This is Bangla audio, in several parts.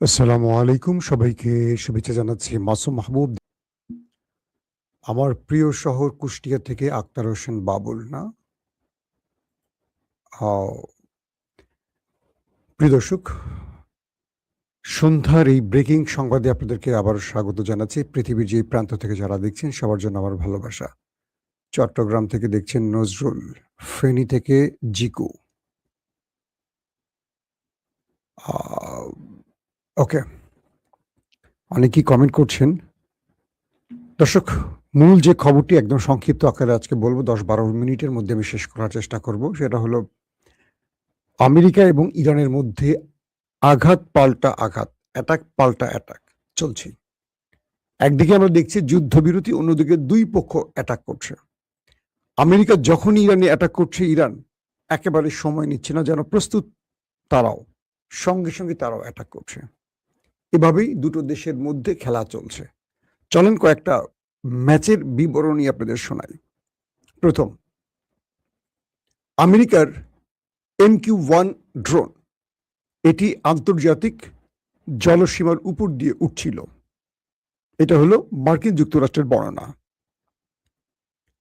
আসসালামু আলাইকুম, সবাইকে শুভেচ্ছা জানাচ্ছি। মাসুম মাহবুব। আমার প্রিয় শহর কুষ্টিয়া থেকে আক্তার হোসেন বাবুল, না? প্রিয় দর্শক, সন্ধ্যার এই ব্রেকিং সংবাদে আপনাদেরকে আবারও স্বাগত জানাচ্ছি। পৃথিবীর যে প্রান্ত থেকে যারা দেখছেন সবার জন্য আমার ভালোবাসা। চট্টগ্রাম থেকে দেখছেন নজরুল, ফেনী থেকে জিকু। আ ওকে, অনেকেই কমেন্ট করছেন। দর্শক, মূল যে খবরটি একদম সংক্ষিপ্ত আকারে আজকে বলবো, ১০-১২ মিনিটের মধ্যে আমি শেষ করার চেষ্টা করব। সেটা হলো আমেরিকা এবং ইরানের মধ্যে আঘাত পাল্টা আঘাত, অ্যাটাক পাল্টা অ্যাটাক চলছে। একদিকে আমরা দেখছি যুদ্ধবিরতি, অন্যদিকে দুই পক্ষ অ্যাটাক করছে। আমেরিকা যখনই ইরানে অ্যাটাক করছে, ইরান একেবারে সময় নিচ্ছে না, যেন প্রস্তুত তারাও, সঙ্গে সঙ্গে তারাও অ্যাটাক করছে। এভাবেই দুটো দেশের মধ্যে খেলা চলছে। চলেন কয়েকটা ম্যাচের বিবরণী আপনাদের শোনাই। প্রথম, আমেরিকার MQ-1 ড্রোন, এটি আন্তর্জাতিক জলসীমার উপর দিয়ে উঠছিল। এটা হলো মার্কিন যুক্তরাষ্ট্রের বর্ণনা।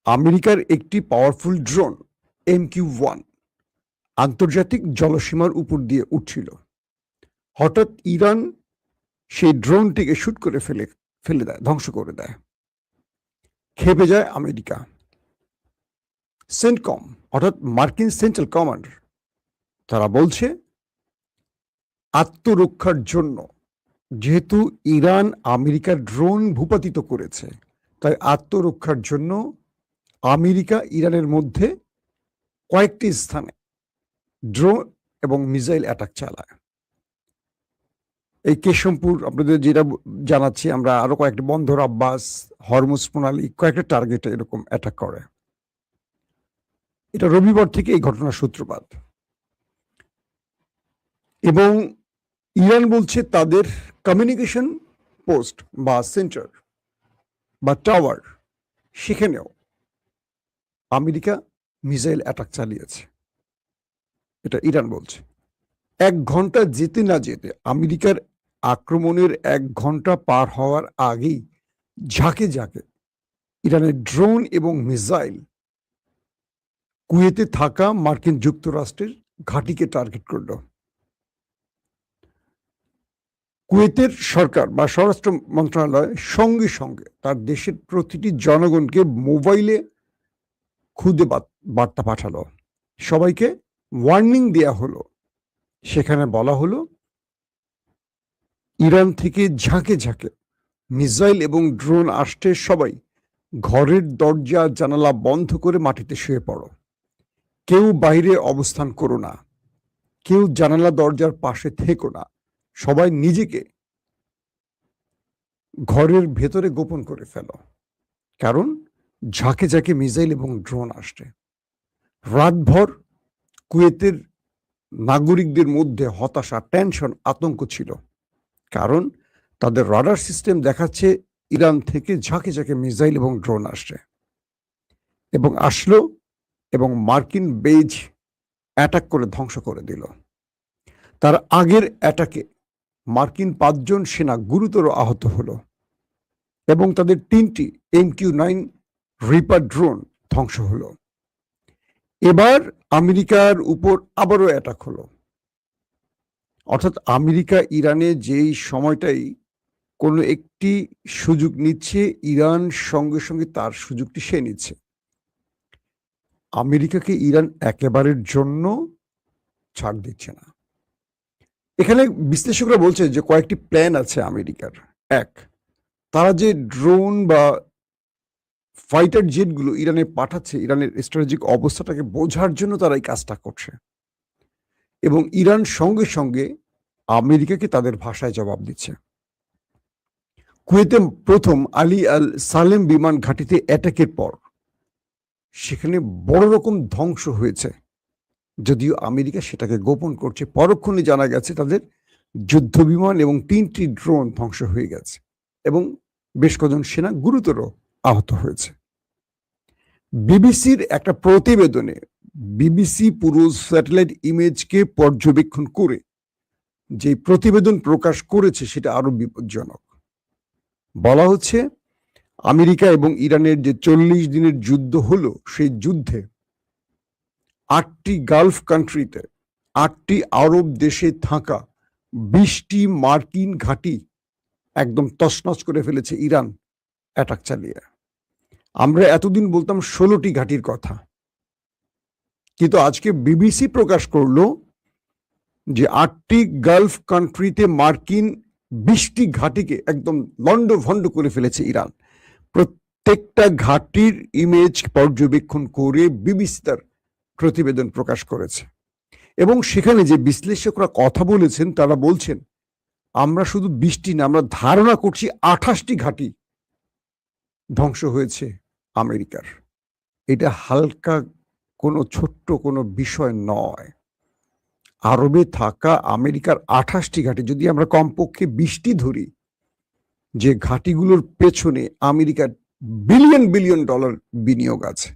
আমেরিকার একটি পাওয়ারফুল ড্রোন MQ-1 আন্তর্জাতিক জলসীমার উপর দিয়ে উঠছিল। হঠাৎ ইরান সেই ড্রোনটিকে শুট করে ফেলে দেয়, ধ্বংস করে দেয়। খেপে যায় আমেরিকা। সেন্টকম অর্থাৎ মার্কিন সেন্ট্রাল কমান্ড, তারা বলছে আত্মরক্ষার জন্য, যেহেতু ইরান আমেরিকার ড্রোন ভূপাতিত করেছে, তাই আত্মরক্ষার জন্য আমেরিকা ইরানের মধ্যে কয়েকটি স্থানে ড্রোন এবং মিসাইল অ্যাটাক চালায়। এই কেশমপুর, আপনাদের যেটা জানাচ্ছি আমরা, আরো কয়েকটি বন্দর আব্বাস, হরমুজ প্রণালী, কয়েকটা টার্গেটে এরকম অ্যাটাক করে। এটা রবিবার থেকে এই ঘটনার সূত্রপাত। এবং ইরান বলছে তাদের কমিউনিকেশন পোস্ট বা সেন্টার বা টাওয়ার, সেখানেও আমেরিকা মিসাইল অ্যাটাক চালিয়েছে। এটা ইরান বলছে। 1 ঘন্টা যেতে না যেতে, আমেরিকার আক্রমণের 1 ঘন্টা পার হওয়ার আগেই ঝাঁকে ঝাঁকে ইরানের ড্রোন এবং মিসাইল কুয়েতে থাকা মার্কিন যুক্তরাষ্ট্রের ঘাঁটিকে টার্গেট করল। কুয়েতের সরকার বা স্বরাষ্ট্র মন্ত্রণালয় সঙ্গে সঙ্গে তার দেশের প্রতিটি জনগণকে মোবাইলে খুদে বার্তা পাঠালো, সবাইকে ওয়ার্নিং দেয়া হলো। সেখানে বলা হলো ইরান থেকে ঝাঁকে ঝাঁকে মিসাইল এবং ড্রোন আসতে, সবাই ঘরের দরজা জানালা বন্ধ করে মাটিতে শুয়ে পড়ো, কেউ বাইরে অবস্থান করো না, কেউ জানালা দরজার পাশে থেকো না, সবাই নিজেকে ঘরের ভেতরে গোপন করে ফেলো, কারণ ঝাঁকে ঝাঁকে মিসাইল এবং ড্রোন আসছে। রাতভর কুয়েতের নাগরিকদের মধ্যে হতাশা, টেনশন, আতঙ্ক ছিল, কারণ তাদের রাডার সিস্টেম দেখাচ্ছে ইরান থেকে ঝাঁকে ঝাঁকে মিসাইল এবং ড্রোন আসছে এবং আসলো, এবং মার্কিন বেজ অ্যাটাক করে ধ্বংস করে দিল। তার আগের অ্যাটাকে মার্কিন 5 জন সেনা গুরুতর আহত হলো এবং তাদের 3টি MQ-9 রিপার ড্রোন ধ্বংস হলো। এবার আমেরিকার উপর আবারও অ্যাটাক হলো। অর্থাৎ আমেরিকা ইরানে যেই সময়টাই কোনো একটি সুযোগ নিচ্ছে, ইরান সঙ্গে সঙ্গে তার সুযোগটি সে নিচ্ছে। আমেরিকাকে ইরান একেবারের জন্য ছাড় দিচ্ছে না। এখানে বিশ্লেষকরা বলছে যে কয়েকটি প্ল্যান আছে আমেরিকার। 1, তারা যে ড্রোন বা ফাইটার জেটগুলো ইরানে পাঠাচ্ছে, ইরানের স্ট্র্যাটেজিক অবস্থাটাকে বোঝার জন্য তারা এই কাজটা করছে, এবং ইরান সঙ্গে সঙ্গে আমেরিকাকে তাদের ভাষায় জবাব দিচ্ছে। কুয়েতে প্রথম আলী আল সালেম বিমান ঘাঁটিতে অ্যাটাকের পর সেখানে বড় রকম ধ্বংস হয়েছে, যদিও আমেরিকা সেটাকে গোপন করছে। পরক্ষণে জানা গেছে তাদের যুদ্ধ বিমান এবং 3টি ড্রোন ধ্বংস হয়ে গেছে এবং বেশ কজন সেনা গুরুতর আহত হয়েছে। বিবিসির একটা প্রতিবেদনে বিবিসি পুরো স্যাটেলাইট ইমেজকে পর্যবেক্ষণ করে যে প্রতিবেদন প্রকাশ করেছে সেটা আরো বিপজ্জনক। বলা হচ্ছে আমেরিকা এবং ইরানের যে 40 দিনের যুদ্ধ হলো, সেই যুদ্ধে 8টি গালফ কান্ট্রিতে, 8টি আরব দেশে থাকা 20টি মার্কিন ঘাঁটি একদম তছনছ করে ফেলেছে ইরান অ্যাটাক চালিয়ে। আমরা এতদিন বলতাম 16টি ঘাঁটির কথা, কিন্তু আজকে বিবিসি প্রকাশ করলো যে 8টি গালফ কান্ট্রিতে মার্কিন 20টি ঘাঁটিকে একদম লন্ডভন্ড করে ফেলেছে ইরান। প্রত্যেকটা ঘাঁটির ইমেজ পর্যবেক্ষণ করে বিবিসি তার প্রতিবেদন প্রকাশ করেছে, এবং সেখানে যে বিশ্লেষকরা কথা বলেছেন তারা বলছেন আমরা শুধু 20টি না, আমরা ধারণা করছি 28টি ঘাঁটি ধ্বংস হয়েছে আমেরিকার। এটা হালকা কোনো ছোট্ট কোনো বিষয় নয়। আরবে থাকা আমেরিকার 28টি ঘাঁটি, যদি আমরা কমপক্ষে 20টি ধরি, যে ঘাঁটিগুলোর পেছনে আমেরিকার বিলিয়ন বিলিয়ন ডলার বিনিয়োগ আছে,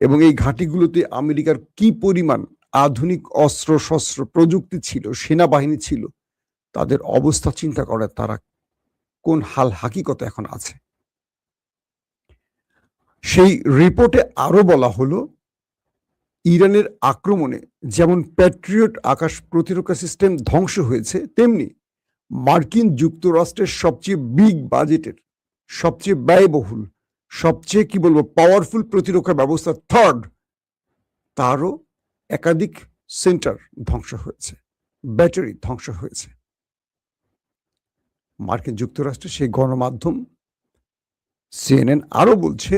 এবং এই ঘাঁটিগুলোতে আমেরিকার কি পরিমাণ আধুনিক অস্ত্র শস্ত্র প্রযুক্তি ছিল, সেনাবাহিনী ছিল, তাদের অবস্থা চিন্তা করে তারা কোন হাল হাকিকতে এখন আছে। সেই রিপোর্টে আরো বলা হলো ইরানের আক্রমণে যেমন প্যাট্রিয়ট আকাশ প্রতিরক্ষা সিস্টেম ধ্বংস হয়েছে, তেমনি মার্কিন যুক্তরাষ্ট্রের সবচেয়ে বিগ বাজেটের, সবচেয়ে ব্যয়বহুল, সবচেয়ে কি বলবো পাওয়ারফুল প্রতিরক্ষা ব্যবস্থা থার্ড, তারও একাধিক সেন্টার ধ্বংস হয়েছে, ব্যাটারি ধ্বংস হয়েছে। মার্কিন যুক্তরাষ্ট্রের সেই গণমাধ্যম সিএনএন আরো বলছে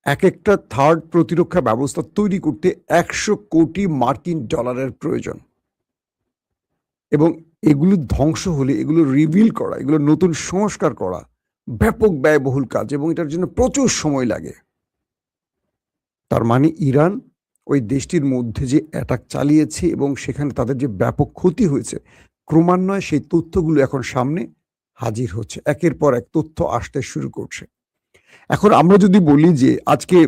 এক একটা থার্ড প্রতিরক্ষা ব্যবস্থা তৈরি করতে 100 কোটি মার্কিন ডলারের প্রয়োজন, এবং এগুলো ধ্বংস হলে এগুলো রিভিল করা, এগুলো নতুন সংস্কার করা ব্যাপক ব্যয়বহুল কাজ, এবং এটার জন্য প্রচুর সময় লাগে। তার মানে ইরান ওই দেশটির মধ্যে যে অ্যাটাক চালিয়েছে এবং সেখানে তাদের যে ব্যাপক ক্ষতি হয়েছে, ক্রমান্বয়ে সেই তথ্যগুলো এখন সামনে হাজির হচ্ছে, একের পর এক তথ্য আসতে শুরু করছে। এখন আমরা যদি বলি যে আজকে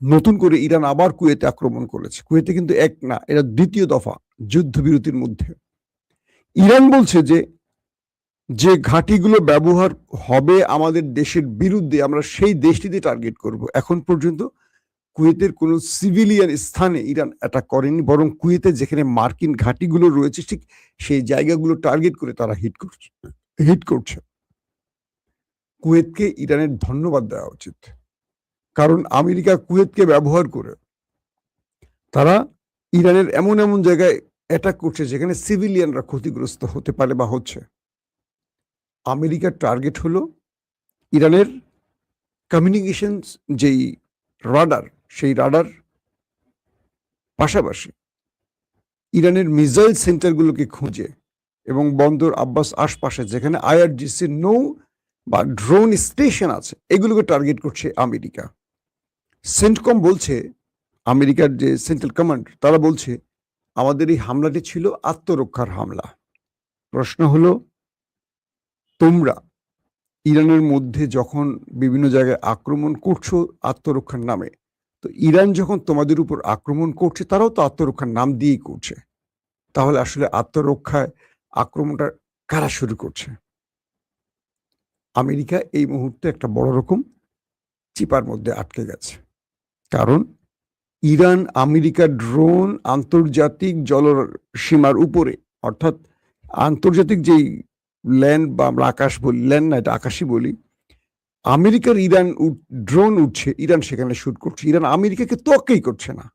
নতুন করে ইরান আবার কুয়েতে আক্রমণ করেছে, কুয়েতে কিন্তু এক না, এটা দ্বিতীয় দফা যুদ্ধবিরতির মধ্যে। ইরান বলছে যে যে ঘাঁটিগুলো ব্যবহার হবে আমাদের দেশের বিরুদ্ধে, আমরা সেই দেশটিতে টার্গেট করব। এখন পর্যন্ত কুয়েতের কোনো সিভিলিয়ান স্থানে ইরান অ্যাটাক করেনি, বরং কুয়েতে যেখানে মার্কিন ঘাঁটিগুলো রয়েছে ঠিক সেই জায়গাগুলো টার্গেট করে তারা হিট করছে। কুয়েতকে ইরানের ধন্যবাদ দেওয়া উচিত, কারণ আমেরিকা কুয়েতকে ব্যবহার করে তারা ইরানের এমন এমন জায়গায় অ্যাটাক করছে যেখানে সিভিলিয়ানরা ক্ষতিগ্রস্ত হতে পারে বা হচ্ছে। আমেরিকার টার্গেট হলো ইরানের কমিউনিকেশন যেই রাডার, সেই রাডার পাশাপাশি ইরানের মিসাইল সেন্টারগুলোকে খুঁজে, এবং বন্দর আব্বাস আশপাশে যেখানে আইআরজিসি নৌ বা ড্রোন স্টেশন আছে, এগুলোকে টার্গেট করছে আমেরিকা। সেন্টকম বলছে, আমেরিকার যে সেন্ট্রাল কমান্ড, তারা বলছে আমাদের এই হামলাটি ছিল আত্মরক্ষার হামলা। প্রশ্ন হলো, তোমরা ইরানের মধ্যে যখন বিভিন্ন জায়গায় আক্রমণ করছো আত্মরক্ষার নামে, তো ইরান যখন তোমাদের উপর আক্রমণ করছে তারাও তো আত্মরক্ষার নাম দিয়েই করছে, তাহলে আসলে আত্মরক্ষায় আক্রমণটা কারা শুরু করছে? আমেরিকা এই মুহূর্তে একটা বড় রকম চিপার মধ্যে আটকে গেছে, কারণ ইরান আমেরিকার ড্রোন আন্তর্জাতিক জলসীমার উপরে, অর্থাৎ আন্তর্জাতিক যেই ল্যান্ড বা আমরা আকাশ বলি, ল্যান্ড না এটা আকাশই বলি, আমেরিকার ইরান ড্রোন উঠছে, ইরান সেখানে শুট করছে, ইরান আমেরিকাকে তোয়াক্কাই করছে না।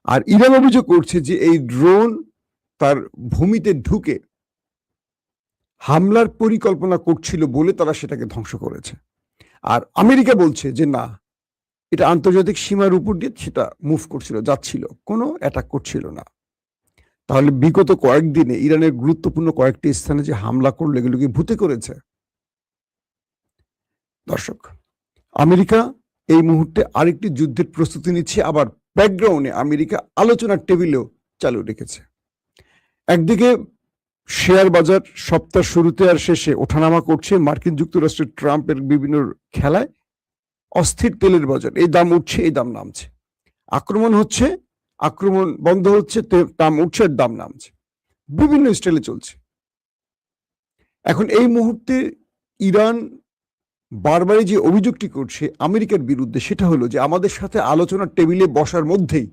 আর ইরান অভিযোগ করছে যে এই ড্রোন তার ভূমিতে ঢুকে হামলার পরিকল্পনা করছিল বলে তারা সেটাকে ধ্বংস করেছে। আর আমেরিকা বলছে যে না, এটা আন্তর্জাতিক সীমার উপর দিয়ে সেটা মুভ করছিল, যাচ্ছিল, কোনো অ্যাটাক করছিল না। তাহলে বিগত কয়েকদিনে ইরানের গুরুত্বপূর্ণ কয়েকটি স্থানে যে হামলা করলো, এগুলো কি ভূতে করেছে? দর্শক, আমেরিকা এই মুহূর্তে আরেকটি যুদ্ধের প্রস্তুতি নিচ্ছে, আবার ব্যাকগ্রাউন্ডে আমেরিকা আলোচনার টেবিলেও চালু রেখেছে। একদিকে শেয়ার বাজার সপ্তাহ শুরুতে আর শেষে ওঠানামা করছে মার্কিন যুক্তরাষ্ট্রের ট্রাম্পের বিভিন্ন খেলায়। অস্থির তেলের বাজার, এই দাম উঠছে, এই দাম নামছে, আক্রমণ হচ্ছে, আক্রমণ বন্ধ হচ্ছে, দাম উঠছে, দাম নামছে। বিভিন্ন স্টাইলে চলছে। এখন এই মুহূর্তে ইরান বারবারই যে অভিযোগটি করছে আমেরিকার বিরুদ্ধে, সেটা হলো যে আমাদের সাথে আলোচনার টেবিলে বসার মধ্যেই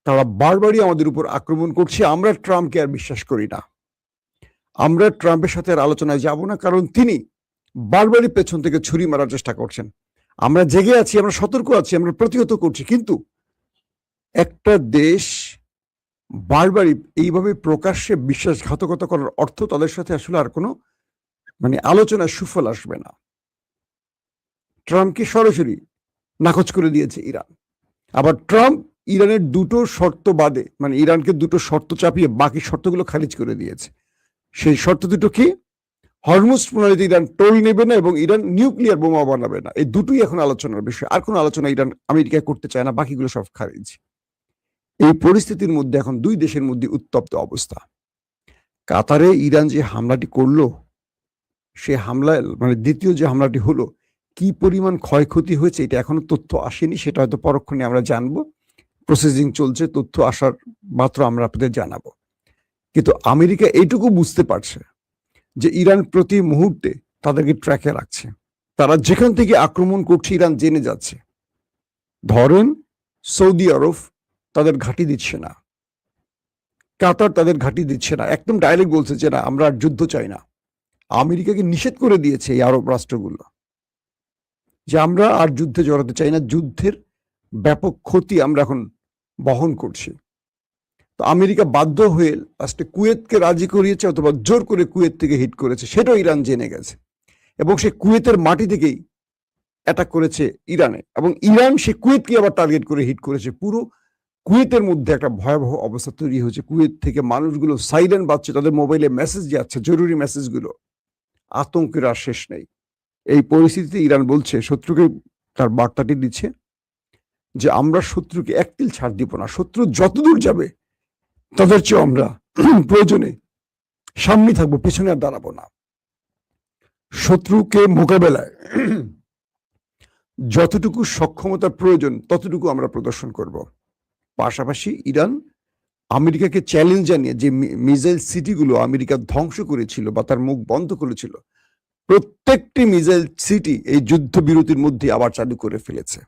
তারা বারবারই আমাদের উপর আক্রমণ করছে। আমরা ট্রাম্পকে আর বিশ্বাস করি না, আমরা ট্রাম্পের সাথে আর আলোচনায় যাব না, কারণ তিনি বারবারই পেছন থেকে ছুরি মারার চেষ্টা করছেন। আমরা জেগে আছি, আমরা সতর্ক আছি, আমরা প্রতিহত করছি, কিন্তু একটা দেশ বারবারই এইভাবে প্রকাশ্যে বিশ্বাসঘাতকতা করার অর্থ তাদের সাথে আসলে আর কোনো আলোচনার সুফল আসবে না। ট্রাম্পকে সরাসরি নাকচ করে দিয়েছে ইরান। আবার ট্রাম্প ইরানের দুটো শর্ত বাদে, ইরানকে দুটো শর্ত চাপিয়ে বাকি শর্তগুলো খারিজ করে দিয়েছে। সেই শর্ত দুটো কি? হরমুজ প্রণালীতে ইরান টোল নেবে না এবং ইরান নিউক্লিয়ার বোমা বানাবে না। এই দুটোই এখন আলোচনার বিষয়। আর কোনো আলোচনা ইরান আমেরিকা করতে চায় না, বাকিগুলো সব খারিজ। এই পরিস্থিতির মধ্যে এখন দুই দেশের মধ্যে উত্তপ্ত অবস্থা। কাতারে ইরান যে হামলাটি করলো, সে হামলা দ্বিতীয় যে হামলাটি হলো, কি পরিমাণ ক্ষয়ক্ষতি হয়েছে এটা এখনো তথ্য আসেনি, সেটা হয়তো পরক্ষণে আমরা জানবো। প্রসেসিং চলছে, তথ্য আসার মাত্র আমরা আপনাদের জানাবো। কিন্তু আমেরিকা এইটুকু বুঝতে পারছে যে ইরান প্রতি মুহূর্তে তাদেরকে ট্র্যাকে রাখছে। তারা যেখান থেকে আক্রমণ করছে ইরান জেনে যাচ্ছে। ধরেন সৌদি আরব তাদের ঘাঁটি দিচ্ছে না, কাতার তাদের ঘাঁটি দিচ্ছে না, একদম ডাইরেক্ট বলছে যে না, আমরা আর যুদ্ধ চাই না। আমেরিকাকে নিষেধ করে দিয়েছে এই আরব রাষ্ট্রগুলো যে আমরা আর যুদ্ধে জড়াতে চাই না, যুদ্ধের ব্যাপক ক্ষতি আমরা এখন বহন করছি। তো আমেরিকা বাধ্য হয়ে লাস্টে কুয়েতকে রাজি করিয়েছে, অথবা জোর করে কুয়েত থেকে হিট করেছে, সেটাও ইরান জেনে গেছে। এবং সে কুয়েতের মাটি থেকেই অ্যাটাক করেছে ইরানে, এবং ইরান সে কুয়েতকে আবার টার্গেট করে হিট করেছে। পুরো কুয়েতের মধ্যে একটা ভয়াবহ অবস্থা তৈরি হয়েছে। কুয়েত থেকে মানুষগুলো সাইরেন বাজছে, তাদের মোবাইলে মেসেজ যাচ্ছে, জরুরি মেসেজগুলো। আতঙ্কের আর শেষ নেই। এই পরিস্থিতিতে ইরান বলছে, শত্রুকে তার বার্তাটি দিচ্ছে যে আমরা শত্রুকে এক তিল ছাড় দিব না, শত্রু যতদূর যাবে তাদের চেয়ে আমরা প্রয়োজনে সামনে থাকবো, পেছনে আর দাঁড়াবো না। শত্রুকে মোকাবেলায় যতটুকু সক্ষমতার প্রয়োজন ততটুকু আমরা প্রদর্শন করব। পাশাপাশি ইরান আমেরিকাকে চ্যালেঞ্জ জানিয়ে যে মিসাইল সিটিগুলো আমেরিকা ধ্বংস করেছিল বা তার মুখ বন্ধ করেছিল, প্রত্যেকটি মিসাইল সিটি এই যুদ্ধবিরতির মধ্যে আবার চালু করে ফেলেছে।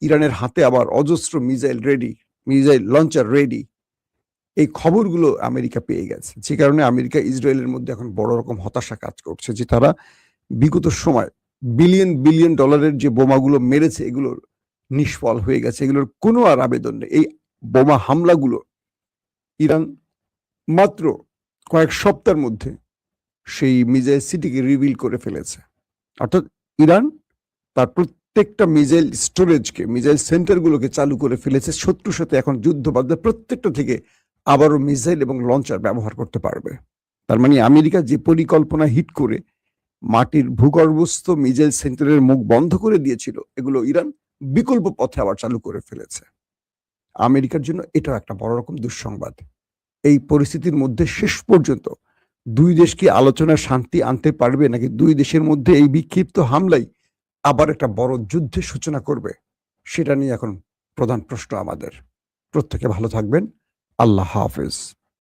ইরানের হাতে আবার অজস্র missile ready, missile launcher ready. এই খবরগুলো আমেরিকা পেয়ে গেছে, যে কারণে আমেরিকা ইসরায়েলের মধ্যে এখন বড় রকম হতাশা কাজ করছে যে তারা বিগত সময় বিলিয়ন বিলিয়ন ডলারের যে বোমাগুলো মেরেছে, এগুলোর নিষ্ফল হয়ে গেছে, এগুলোর কোনো আর আবেদন নেই। এই বোমা হামলাগুলো ইরান মাত্র কয়েক সপ্তাহের মধ্যে সেই মিসাইল সিটিকে রিভিল করে ফেলেছে। অর্থাৎ ইরান তার প্রত্যেকটা মিসাইল স্টোরেজকে, মিসাইল সেন্টারগুলোকে চালু করে ফেলেছে। শত্রুর সাথে এখন যুদ্ধ বাধ্যে প্রত্যেকটা থেকে আবারও মিসাইল এবং লঞ্চার ব্যবহার করতে পারবে। তার আমেরিকা যে পরিকল্পনা হিট করে মাটির ভূগর্ভস্থ মিসাইল সেন্টারের মুখ বন্ধ করে দিয়েছিল, এগুলো ইরান বিকল্প পথে আবার চালু করে ফেলেছে। আমেরিকার জন্য এটাও একটা বড় রকম দুঃসংবাদ। এই পরিস্থিতির মধ্যে শেষ পর্যন্ত দুই দেশ কি আলোচনা শান্তি আনতে পারবে, নাকি দুই দেশের মধ্যে এই বিক্ষিপ্ত হামলাই আবার একটা বড় যুদ্ধের সূচনা করবে, সেটা নিয়ে এখন প্রধান প্রশ্ন আমাদের। প্রত্যেকে ভালো থাকবেন। আল্লাহ হাফেজ।